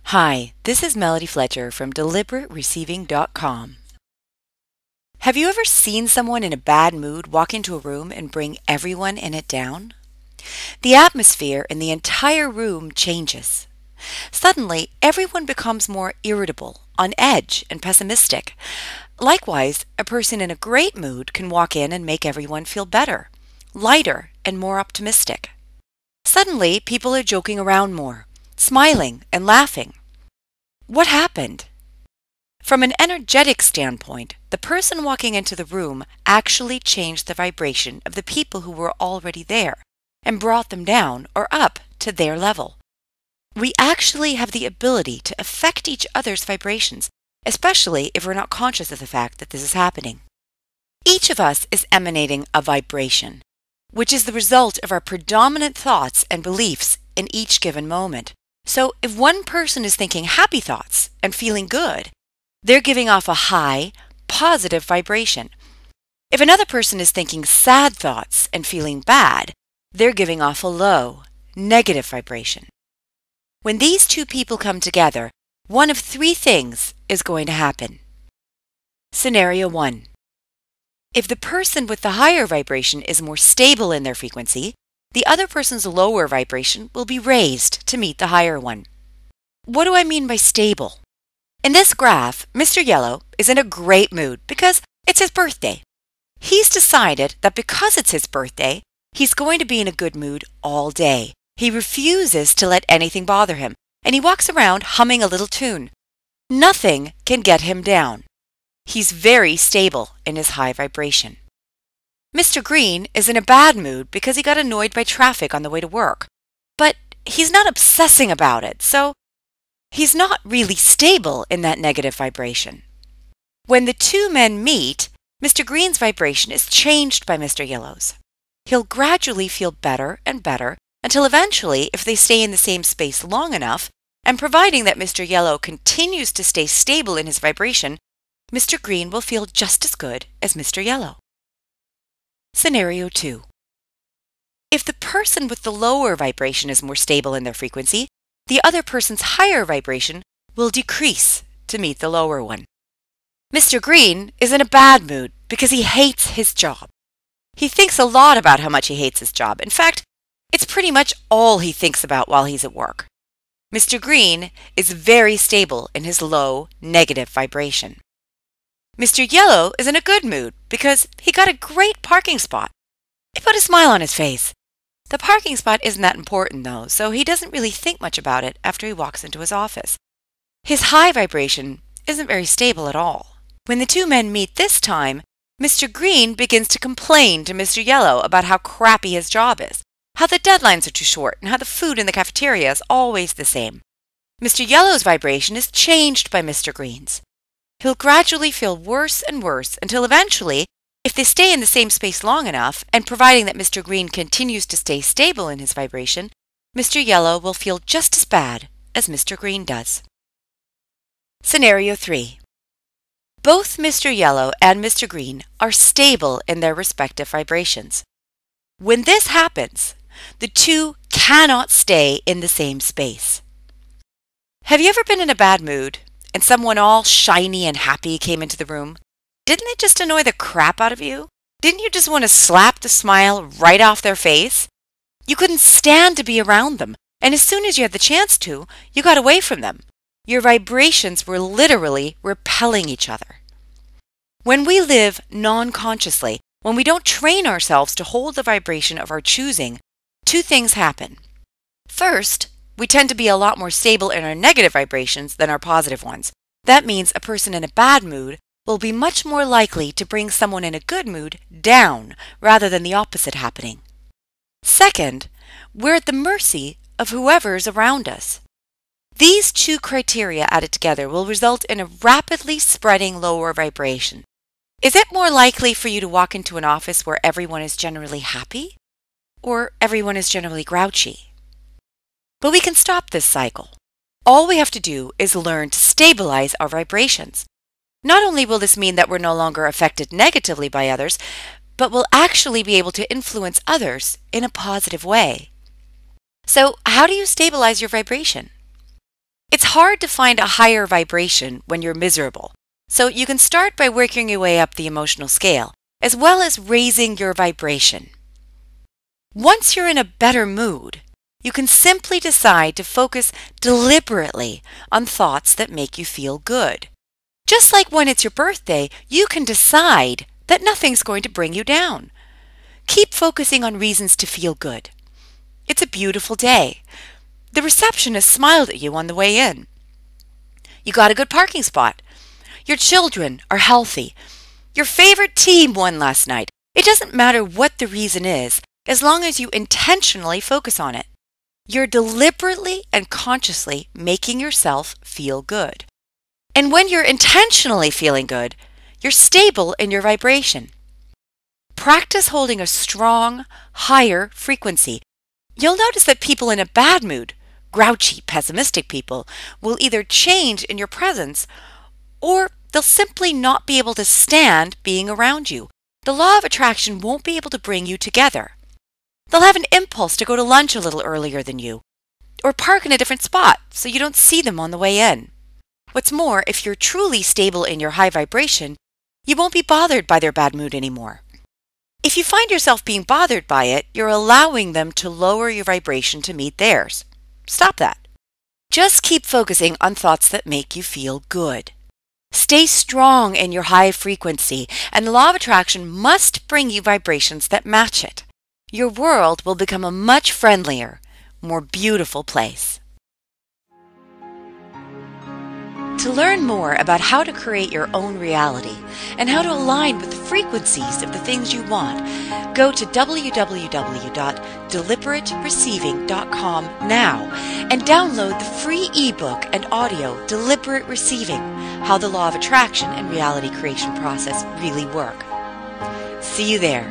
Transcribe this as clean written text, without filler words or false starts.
Hi, this is Melody Fletcher from DeliberateReceiving.com. Have you ever seen someone in a bad mood walk into a room and bring everyone in it down? The atmosphere in the entire room changes. Suddenly, everyone becomes more irritable, on edge, and pessimistic. Likewise, a person in a great mood can walk in and make everyone feel better, lighter, and more optimistic. Suddenly, people are joking around more, smiling and laughing. What happened? From an energetic standpoint, the person walking into the room actually changed the vibration of the people who were already there and brought them down or up to their level. We actually have the ability to affect each other's vibrations, especially if we're not conscious of the fact that this is happening. Each of us is emanating a vibration, which is the result of our predominant thoughts and beliefs in each given moment. So if one person is thinking happy thoughts and feeling good, they're giving off a high, positive vibration. If another person is thinking sad thoughts and feeling bad, they're giving off a low, negative vibration. When these two people come together, one of three things is going to happen. Scenario 1. If the person with the higher vibration is more stable in their frequency, the other person's lower vibration will be raised to meet the higher one. What do I mean by stable? In this graph, Mr. Yellow is in a great mood because it's his birthday. He's decided that because it's his birthday, he's going to be in a good mood all day. He refuses to let anything bother him, and he walks around humming a little tune. Nothing can get him down. He's very stable in his high vibration. Mr. Green is in a bad mood because he got annoyed by traffic on the way to work. But he's not obsessing about it, so he's not really stable in that negative vibration. When the two men meet, Mr. Green's vibration is changed by Mr. Yellow's. He'll gradually feel better and better until eventually, if they stay in the same space long enough, and providing that Mr. Yellow continues to stay stable in his vibration, Mr. Green will feel just as good as Mr. Yellow. Scenario 2. If the person with the lower vibration is more stable in their frequency, the other person's higher vibration will decrease to meet the lower one. Mr. Green is in a bad mood because he hates his job. He thinks a lot about how much he hates his job. In fact, it's pretty much all he thinks about while he's at work. Mr. Green is very stable in his low, negative vibration. Mr. Yellow is in a good mood because he got a great parking spot. It put a smile on his face. The parking spot isn't that important though, so he doesn't really think much about it after he walks into his office. His high vibration isn't very stable at all. When the two men meet this time, Mr. Green begins to complain to Mr. Yellow about how crappy his job is, how the deadlines are too short, and how the food in the cafeteria is always the same. Mr. Yellow's vibration is changed by Mr. Green's. He'll gradually feel worse and worse until eventually, if they stay in the same space long enough, and providing that Mr. Green continues to stay stable in his vibration, Mr. Yellow will feel just as bad as Mr. Green does. Scenario 3. Both Mr. Yellow and Mr. Green are stable in their respective vibrations. When this happens, the two cannot stay in the same space. Have you ever been in a bad mood and someone all shiny and happy came into the room? Didn't it just annoy the crap out of you? Didn't you just want to slap the smile right off their face? You couldn't stand to be around them, and as soon as you had the chance to, you got away from them. Your vibrations were literally repelling each other. When we live non-consciously, when we don't train ourselves to hold the vibration of our choosing, two things happen. First, we tend to be a lot more stable in our negative vibrations than our positive ones. That means a person in a bad mood will be much more likely to bring someone in a good mood down rather than the opposite happening. Second, we're at the mercy of whoever is around us. These two criteria added together will result in a rapidly spreading lower vibration. Is it more likely for you to walk into an office where everyone is generally happy, or everyone is generally grouchy? But we can stop this cycle. All we have to do is learn to stabilize our vibrations. Not only will this mean that we're no longer affected negatively by others, but we'll actually be able to influence others in a positive way. So how do you stabilize your vibration? It's hard to find a higher vibration when you're miserable, so you can start by working your way up the emotional scale, as well as raising your vibration. Once you're in a better mood, you can simply decide to focus deliberately on thoughts that make you feel good. Just like when it's your birthday, you can decide that nothing's going to bring you down. Keep focusing on reasons to feel good. It's a beautiful day. The receptionist smiled at you on the way in. You got a good parking spot. Your children are healthy. Your favorite team won last night. It doesn't matter what the reason is, as long as you intentionally focus on it. You're deliberately and consciously making yourself feel good. And when you're intentionally feeling good, you're stable in your vibration. Practice holding a strong, higher frequency. You'll notice that people in a bad mood, grouchy, pessimistic people, will either change in your presence or they'll simply not be able to stand being around you. The law of attraction won't be able to bring you together. They'll have an impulse to go to lunch a little earlier than you, or park in a different spot so you don't see them on the way in. What's more, if you're truly stable in your high vibration, you won't be bothered by their bad mood anymore. If you find yourself being bothered by it, you're allowing them to lower your vibration to meet theirs. Stop that. Just keep focusing on thoughts that make you feel good. Stay strong in your high frequency, and the law of attraction must bring you vibrations that match it. Your world will become a much friendlier, more beautiful place. To learn more about how to create your own reality and how to align with the frequencies of the things you want, go to www.deliberatereceiving.com now and download the free ebook and audio Deliberate Receiving: How the Law of Attraction and Reality Creation Process Really Work. See you there.